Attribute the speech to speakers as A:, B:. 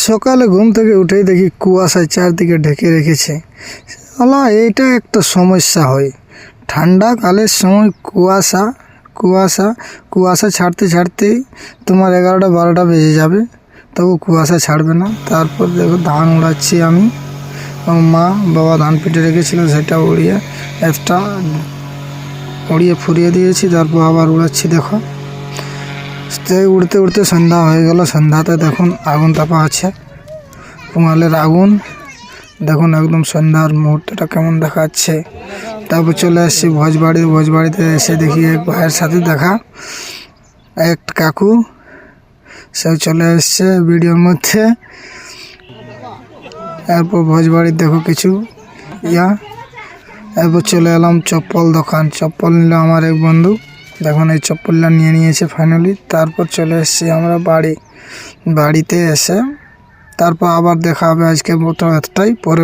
A: সকালে ঘুম থেকে উঠেই দেখি কুয়াশায় চারদিকে ঢেকে রেখেছে। শালা এইটা একটা সমস্যা হয় ঠান্ডাকালের সময়। কুয়াশা ছাড়তে ছাড়তেই তোমার 11টা 12টা বেজে যাবে, তবু কুয়াশা ছাড়বে না। তারপর দেখো ধান উড়াচ্ছি আমি, মা বাবা ধান পিটে রেখেছিল সেটা উড়িয়ে ফুরিয়ে দিয়েছি, তারপর আবার উড়াচ্ছি। দেখো উড়তে উড়তে সন্ধ্যা হয়ে গেল। সন্ধ্যাতে দেখুন আগুন তাপা আছে, পুঙালের আগুন। দেখুন একদম সন্ধ্যার মুহূর্তটা কেমন দেখাচ্ছে। তারপর চলে আসছি ভোজবাড়িতে এসে দেখি এক ভাইয়ের সাথে দেখা, এক কাকু, সে চলে এসছে ভিডিওর মধ্যে। এরপর ভোজবাড়ির দেখো কিছু এরপর চলে এলাম চপ্পল দোকান। চপ্পল নিল আমার এক বন্ধু, দেখুন এই চপ্পলটা নিয়ে নিয়েছে ফাইনালি। তারপর চলে এসেছি আমরা বাড়িতে এসে তারপর আবার দেখা হবে। আজকের মতো এতটাই, পরে